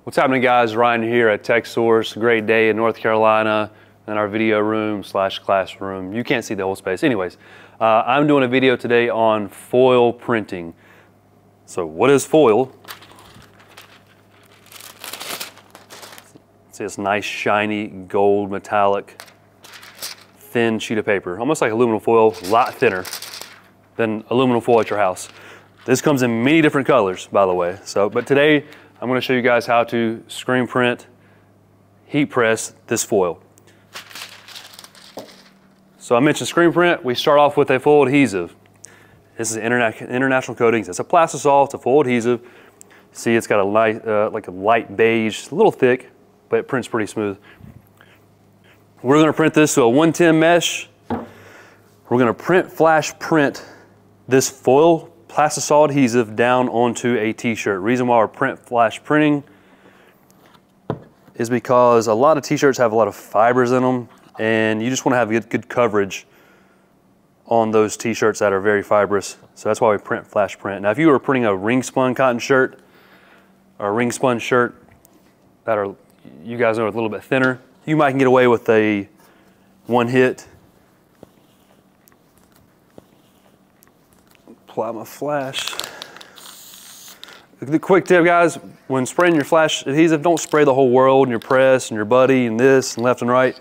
What's happening, guys? Ryan here at Texsource. Great day in North Carolina in our video room / classroom. You can't see the whole space. Anyways, I'm doing a video today on foil printing. So what is foil? See this nice shiny gold metallic thin sheet of paper, almost like aluminum foil, a lot thinner than aluminum foil at your house. This comes in many different colors, by the way. But today I'm going to show you guys how to screen print, heat press this foil. So I mentioned screen print. We start off with a foil adhesive. This is International Coatings. It's a plastisol. It's a foil adhesive. See, it's got a light, like a light beige, a little thick, but it prints pretty smooth. We're going to print this to a 110 mesh. We're going to flash print this foil plastisol adhesive down onto a t-shirt. Reason why we're flash printing is because a lot of t-shirts have a lot of fibers in them, and you just want to have good coverage on those t-shirts that are very fibrous. So that's why we flash print. Now, if you were printing a ring spun cotton shirt or a ring spun shirt that are, you guys know, a little bit thinner, you might can get away with a one hit. Apply my flash. The quick tip, guys, when spraying your flash adhesive, don't spray the whole world and your press and your buddy and this and left and right.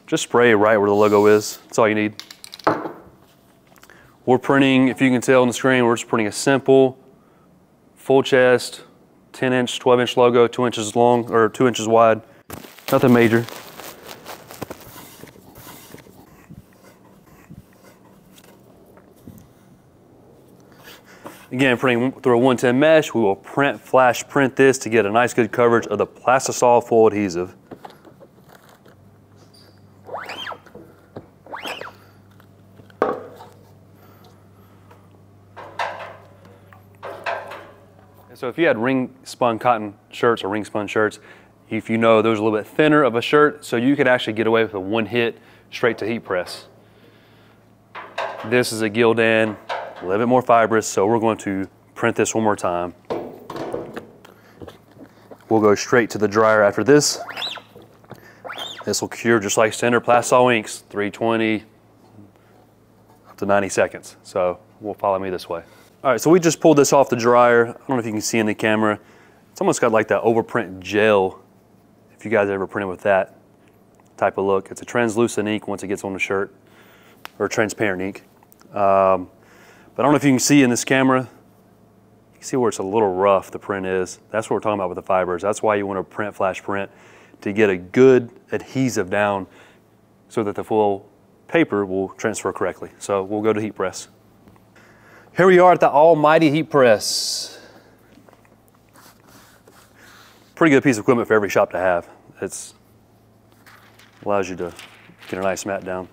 Just spray right where the logo is. That's all you need. We're printing, if you can tell on the screen, we're just printing a simple, full chest, 10-inch, 12-inch logo, 2 inches long, or 2 inches wide. Nothing major. Again, printing through a 110 mesh, we will flash print this to get a nice good coverage of the plastisol foil adhesive. So if you had ring spun cotton shirts or ring spun shirts, if you know those are a little bit thinner of a shirt, so you could actually get away with a one hit straight to heat press. This is a Gildan, a little bit more fibrous, so we're going to print this one more time. We'll go straight to the dryer after this. This will cure just like standard plastisol inks, 320 up to 90 seconds. So we'll follow me this way. All right, so we just pulled this off the dryer. I don't know if you can see in the camera. It's almost got like that overprint gel, if you guys ever printed with that type of look. It's a translucent ink once it gets on the shirt, or transparent ink. But I don't know if you can see in this camera, you can see where it's a little rough, the print is. That's what we're talking about with the fibers. That's why you want to flash print, to get a good adhesive down so that the foil paper will transfer correctly. So we'll go to heat press. Here we are at the almighty heat press. Pretty good piece of equipment for every shop to have. It allows you to get a nice mat down.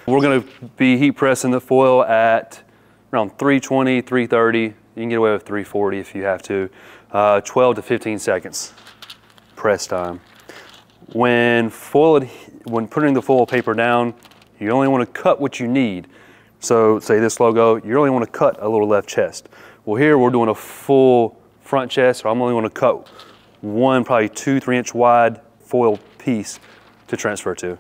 We're going to be heat pressing the foil at around 320, 330. You can get away with 340 if you have to. 12 to 15 seconds press time. When putting the foil paper down, you only want to cut what you need. So say this logo, you only want to cut a little left chest. Well, here we're doing a full front chest, so I'm only going to cut one probably 2-3 inch wide foil piece to transfer to.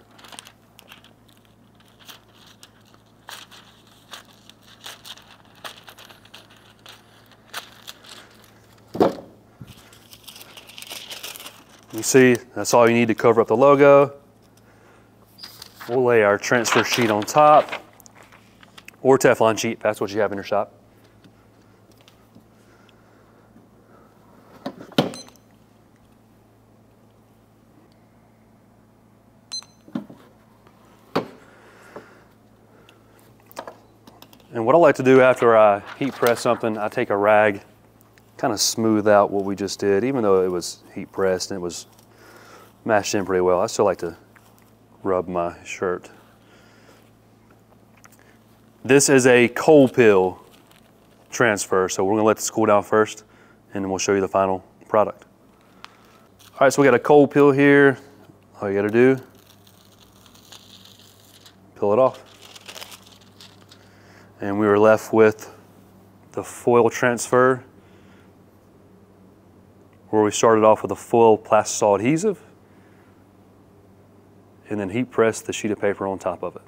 You see, that's all you need to cover up the logo. We'll lay our transfer sheet on top, or Teflon sheet, if that's what you have in your shop. And what I like to do after I heat press something, I take a rag, kind of smooth out what we just did. Even though it was heat pressed and it was mashed in pretty well, I still like to rub my shirt. This is a cold pill transfer, so we're gonna let this cool down first, and then we'll show you the final product. All right, so we got a cold pill here. All you gotta do, peel it off. And we were left with the foil transfer where we started off with a full plastisol adhesive and then heat press the sheet of paper on top of it.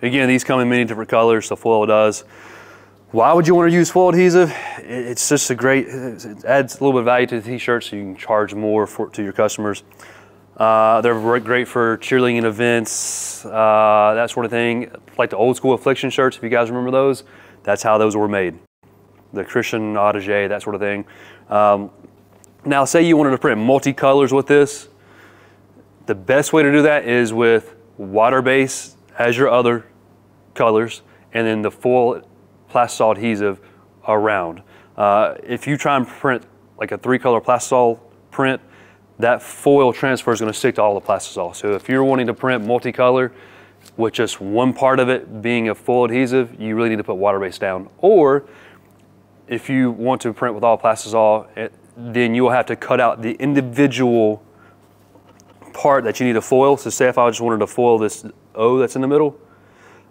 Again, these come in many different colors, so foil does. Why would you want to use foil adhesive? It's just it adds a little bit of value to the t-shirt, so you can charge more to your customers. They're great for cheerleading events, that sort of thing. Like the old school Affliction shirts, if you guys remember those, that's how those were made. The Christian adhesive, that sort of thing. Now, say you wanted to print multicolors with this. The best way to do that is with water base as your other colors, and then the full plastisol adhesive around. If you try and print like a 3-color plastisol print, that foil transfer is going to stick to all the plastisol. So if you're wanting to print multicolor with just one part of it being a full adhesive, you really need to put water base down. Or if you want to print with all plastisol, then you'll have to cut out the individual part that you need to foil. So say if I just wanted to foil this O that's in the middle,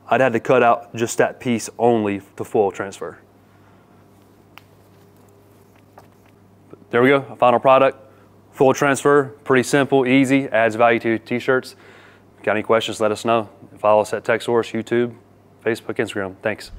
I'd have to cut out just that piece only to foil transfer. There we go, a final product. Foil transfer, pretty simple, easy, adds value to t-shirts. Got any questions, let us know. Follow us at Texsource, YouTube, Facebook, Instagram. Thanks.